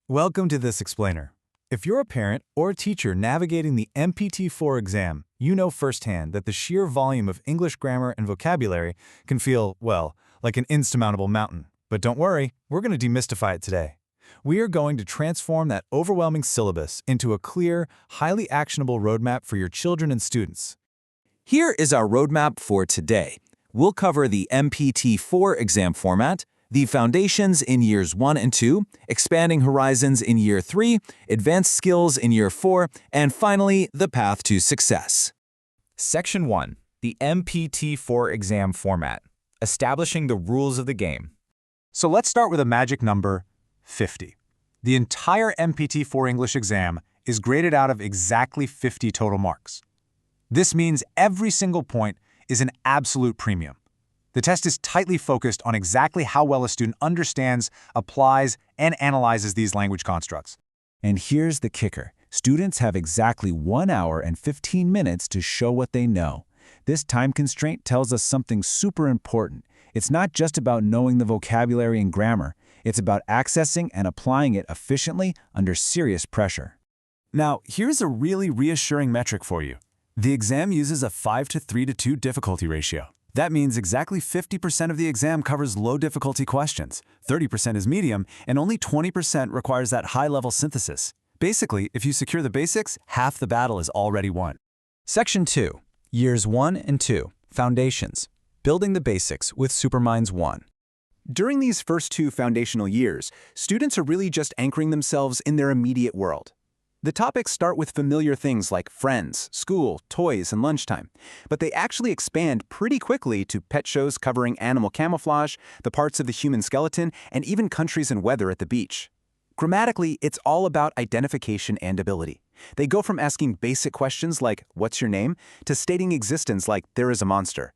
Welcome to this explainer. If you're a parent or a teacher navigating the MPT4 exam, you know firsthand that the sheer volume of English grammar and vocabulary can feel, well, like an insurmountable mountain. But don't worry, we're going to demystify it today. We are going to transform that overwhelming syllabus into a clear, highly actionable roadmap for your children and students. Here is our roadmap for today. We'll cover the MPT4 exam format, the foundations in years 1 and 2, expanding horizons in year 3, advanced skills in year 4, and finally, the path to success. Section 1. The MPT4 exam format. Establishing the rules of the game. So let's start with a magic number, 50. The entire MPT4 English exam is graded out of exactly 50 total marks. This means every single point is an absolute premium. The test is tightly focused on exactly how well a student understands, applies, and analyzes these language constructs. And here's the kicker. Students have exactly 1 hour and 15 minutes to show what they know. This time constraint tells us something super important. It's not just about knowing the vocabulary and grammar. It's about accessing and applying it efficiently under serious pressure. Now, here's a really reassuring metric for you. The exam uses a 5 to 3 to 2 difficulty ratio. That means exactly 50% of the exam covers low difficulty questions, 30% is medium, and only 20% requires that high-level synthesis. Basically, if you secure the basics, half the battle is already won. Section 2. Years 1 and 2. Foundations. Building the basics with Superminds 1. During these first 2 foundational years, students are really just anchoring themselves in their immediate world. The topics start with familiar things like friends, school, toys, and lunchtime, but they actually expand pretty quickly to pet shows covering animal camouflage, the parts of the human skeleton, and even countries and weather at the beach. Grammatically, it's all about identification and ability. They go from asking basic questions like, "What's your name?" to stating existence like, "There is a monster."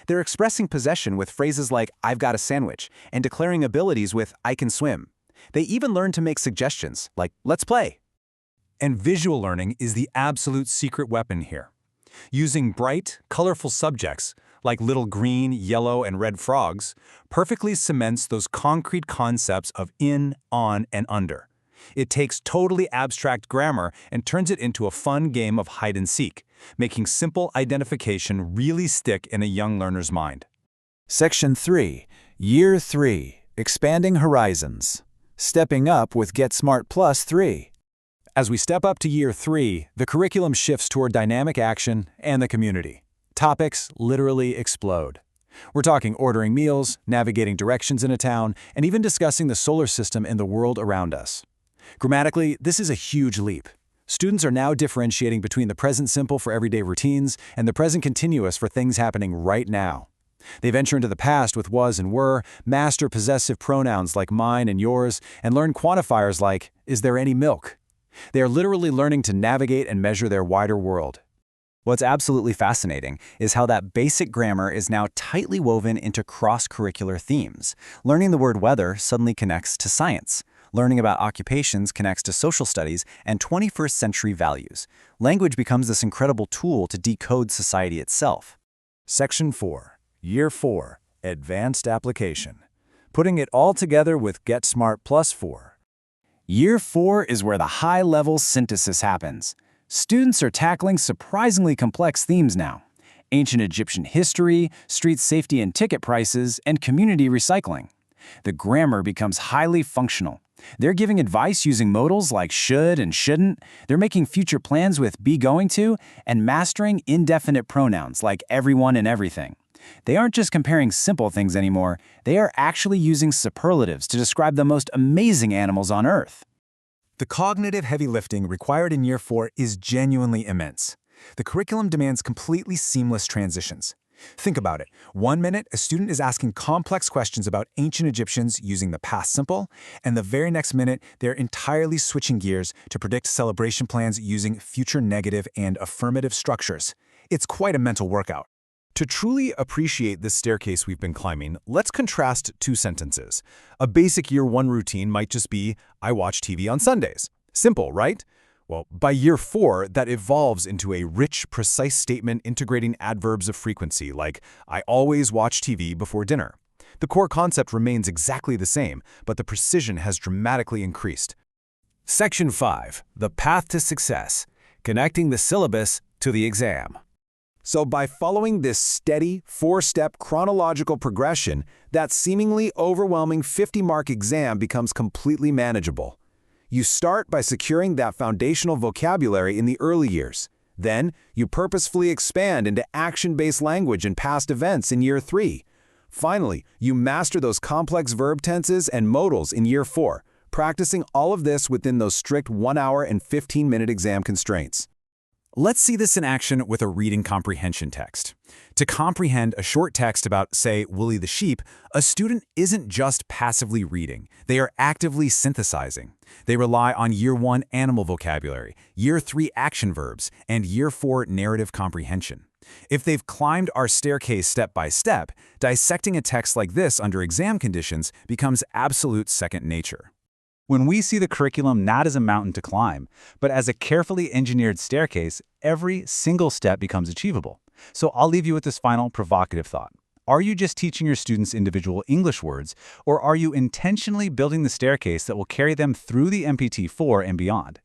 They're expressing possession with phrases like, "I've got a sandwich," and declaring abilities with, "I can swim." They even learn to make suggestions like, "Let's play." And visual learning is the absolute secret weapon here. Using bright, colorful subjects, like little green, yellow, and red frogs, perfectly cements those concrete concepts of in, on, and under. It takes totally abstract grammar and turns it into a fun game of hide and seek, making simple identification really stick in a young learner's mind. Section 3. Year 3. Expanding horizons. Stepping up with Get Smart Plus 3. As we step up to year 3, the curriculum shifts toward dynamic action and the community. Topics literally explode. We're talking ordering meals, navigating directions in a town, and even discussing the solar system and the world around us. Grammatically, this is a huge leap. Students are now differentiating between the present simple for everyday routines and the present continuous for things happening right now. They venture into the past with was and were, master possessive pronouns like mine and yours, and learn quantifiers like, "Is there any milk?" They are literally learning to navigate and measure their wider world. What's absolutely fascinating is how that basic grammar is now tightly woven into cross-curricular themes. Learning the word weather suddenly connects to science. Learning about occupations connects to social studies and 21st century values. Language becomes this incredible tool to decode society itself. Section 4. Year 4. Advanced Application. Putting it all together with Get Smart Plus 4. Year 4 is where the high-level synthesis happens. Students are tackling surprisingly complex themes now. Ancient Egyptian history, street safety and ticket prices, and community recycling. The grammar becomes highly functional. They're giving advice using modals like should and shouldn't. They're making future plans with be going to, and mastering indefinite pronouns like everyone and everything. They aren't just comparing simple things anymore, they are actually using superlatives to describe the most amazing animals on Earth. The cognitive heavy lifting required in year 4 is genuinely immense. The curriculum demands completely seamless transitions. Think about it. 1 minute, a student is asking complex questions about ancient Egyptians using the past simple, and the very next minute, they're entirely switching gears to predict celebration plans using future negative and affirmative structures. It's quite a mental workout. To truly appreciate this staircase we've been climbing, let's contrast 2 sentences. A basic year 1 routine might just be, "I watch TV on Sundays." Simple, right? Well, by year 4, that evolves into a rich, precise statement integrating adverbs of frequency like, "I always watch TV before dinner." The core concept remains exactly the same, but the precision has dramatically increased. Section 5, The Path to Success, Connecting the Syllabus to the Exam. So by following this steady, 4-step chronological progression, that seemingly overwhelming 50-mark exam becomes completely manageable. You start by securing that foundational vocabulary in the early years. Then, you purposefully expand into action-based language and past events in year 3. Finally, you master those complex verb tenses and modals in year 4, practicing all of this within those strict 1 hour and 15-minute exam constraints. Let's see this in action with a reading comprehension text. To comprehend a short text about, say, Willie the sheep, a student isn't just passively reading. They are actively synthesizing. They rely on year 1 animal vocabulary, year 3 action verbs, and year 4 narrative comprehension. If they've climbed our staircase step by step, dissecting a text like this under exam conditions becomes absolute second nature. When we see the curriculum not as a mountain to climb, but as a carefully engineered staircase, every single step becomes achievable. So I'll leave you with this final provocative thought. Are you just teaching your students individual English words, or are you intentionally building the staircase that will carry them through the MPT4 and beyond?